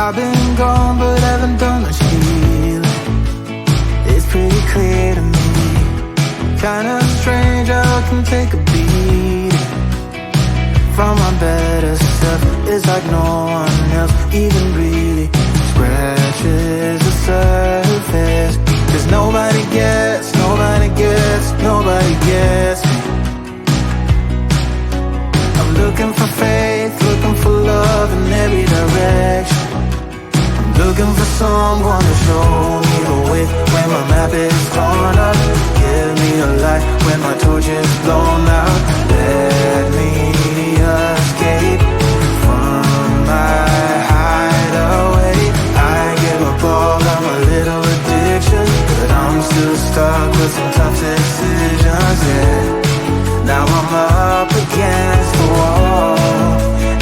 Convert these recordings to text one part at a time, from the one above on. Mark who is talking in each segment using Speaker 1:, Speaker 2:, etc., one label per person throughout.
Speaker 1: I've been gone but haven't done much healing. It's pretty clear to me, kinda strange how I can take a beating from my better self. It's like no one else even really scratches the surface. 'Cause nobody gets me. I'm looking for faith, looking for love in every direction. I'm looking for someone to show me the way when my map is torn up. Give me a light when my torch is blown out. Let me escape from my hideaway. I give up all of my little addictions, but I'm still stuck with some tough decisions, yeah. Now I'm up against the wall,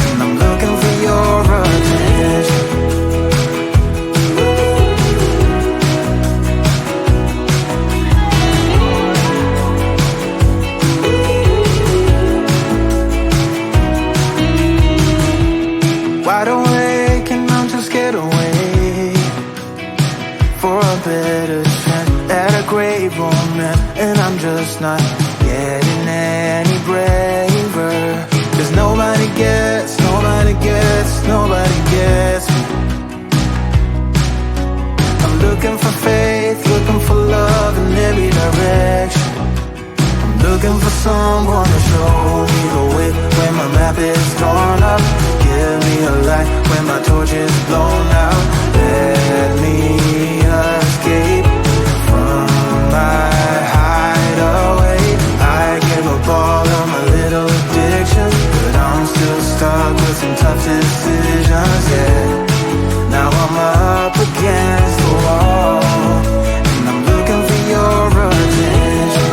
Speaker 1: and I'm looking for your attention. Wide awake and I'm just scared away for a better chance at a great romance, and I'm just not getting any braver. 'Cause nobody gets me. I'm looking for faith, looking for love in every direction. I'm looking for someone to show me the way when my map is torn up. Give me a light when my torch is blown out. Let me escape from my hideaway. I give up all of my little addictions, but I'm still stuck with some tough decisions, yeah. Now I'm up against the wall, and I'm looking for your attention.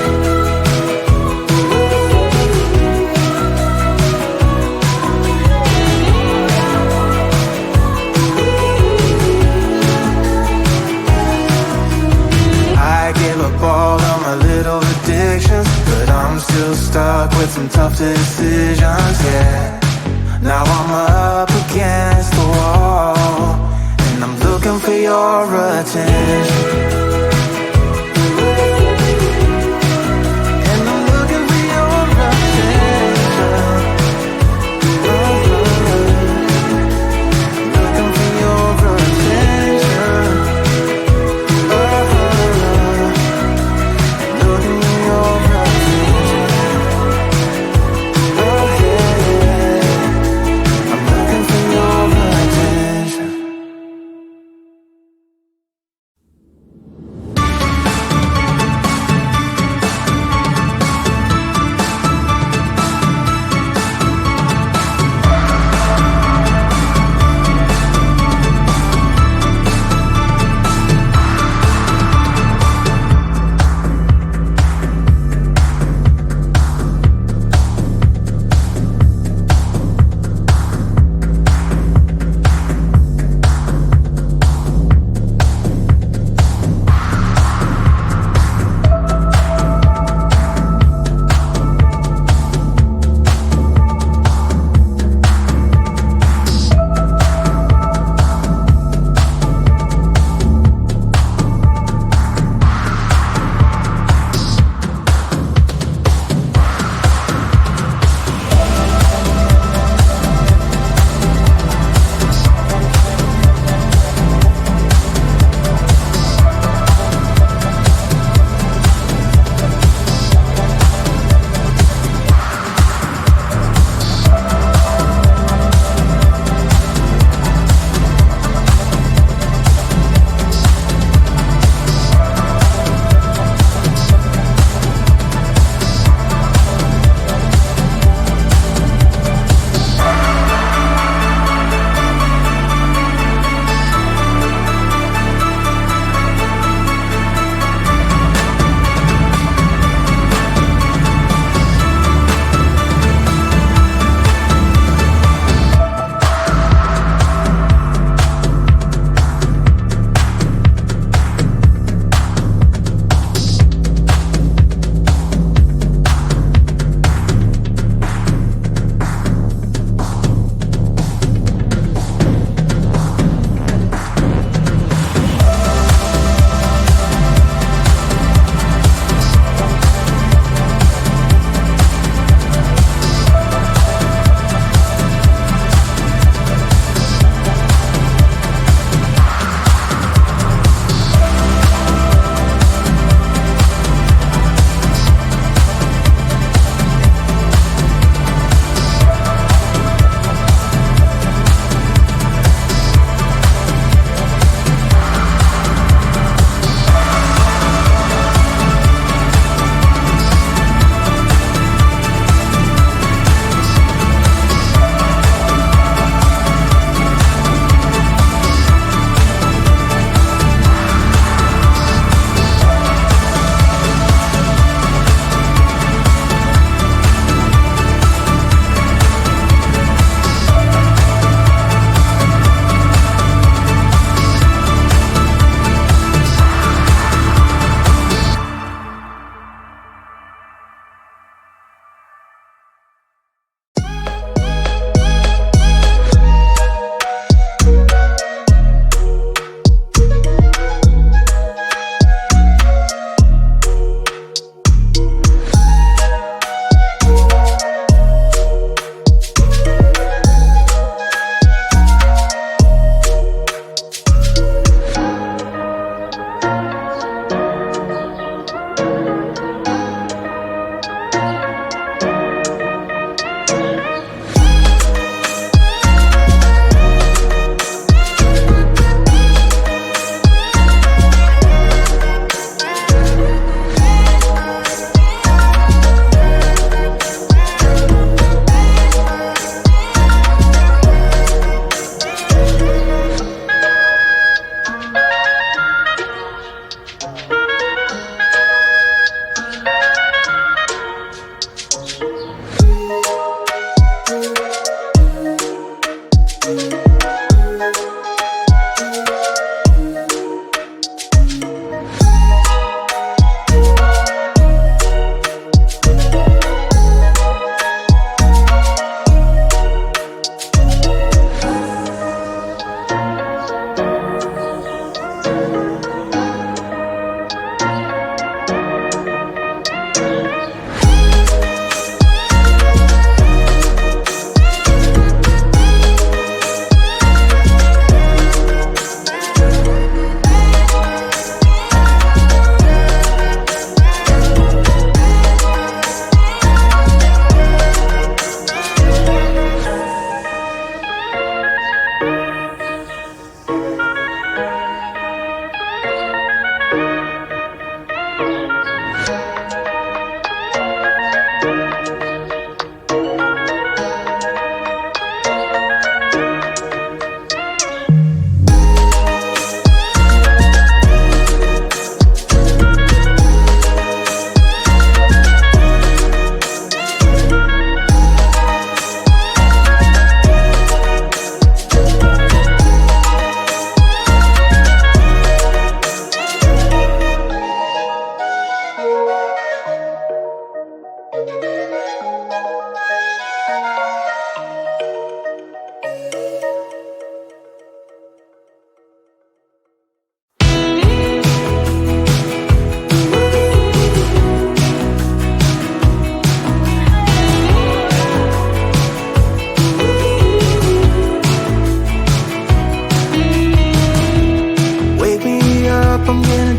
Speaker 1: I give up all of my little addictions, but I'm still stuck with some tough decisions, yeah. Now I'm up against the wall, and I'm looking for your attention. And I'm looking for your attention. Looking for your attention. Looking for your attention. Oh yeah, I'm looking for your attention.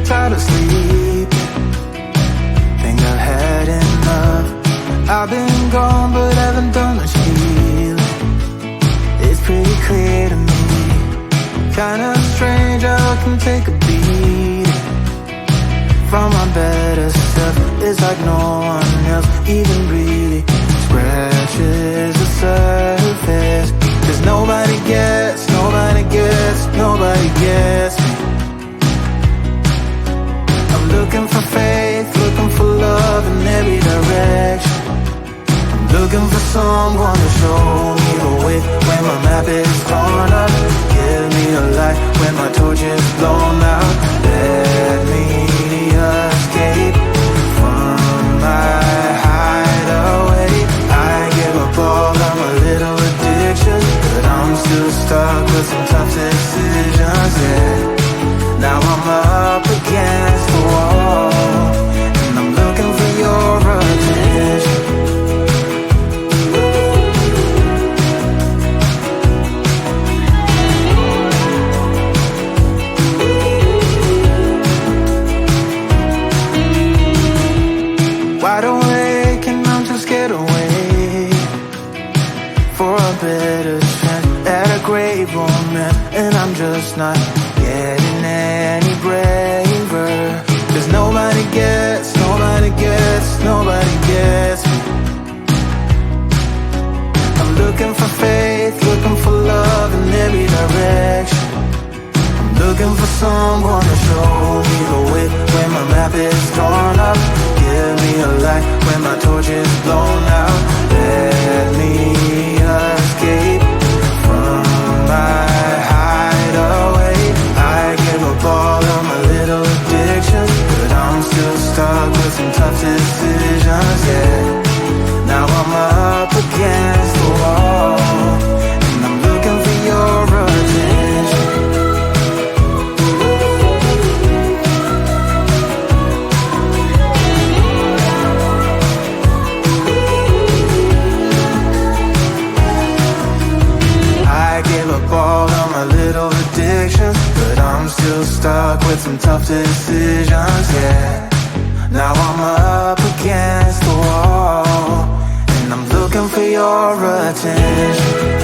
Speaker 1: tired of sleeping. Think I've had enough. I've been gone but haven't done much healing. It's pretty clear to me, kinda strange how I can take a beating from my better self. It's like no one else even really scratches the surface. 'Cause nobody gets, nobody gets, nobody gets me. I'm looking for faith, looking for love in every direction. I'm looking for someone to show me the way when my map is torn up. Give me a light when my torch is blown out. Let me escape from my hideaway. I give up all of my little addictions, but I'm still stuck with some tough decisions, yeah. Now I'm up against the wall, and I'm looking for your attention. Wide awake and I'm too scared to wait for a better chance at a great romance, and I'm just not getting any braver. 'Cause nobody gets, nobody gets, nobody gets me. I'm looking for faith, looking for love in every direction. I'm looking for someone to show me the way when my map is torn up. Give me a light when my torch is blown out. Let me escape from my hideaway. I give up all of my little addictions, but I'm still stuck with some tough decisions, yeah. Now I'm up against the wall, and I'm looking for your attention. I give up all of my little addictions, but I'm still stuck with some tough decisions, yeah. Now I'm up against the wall, and I'm looking for your attention.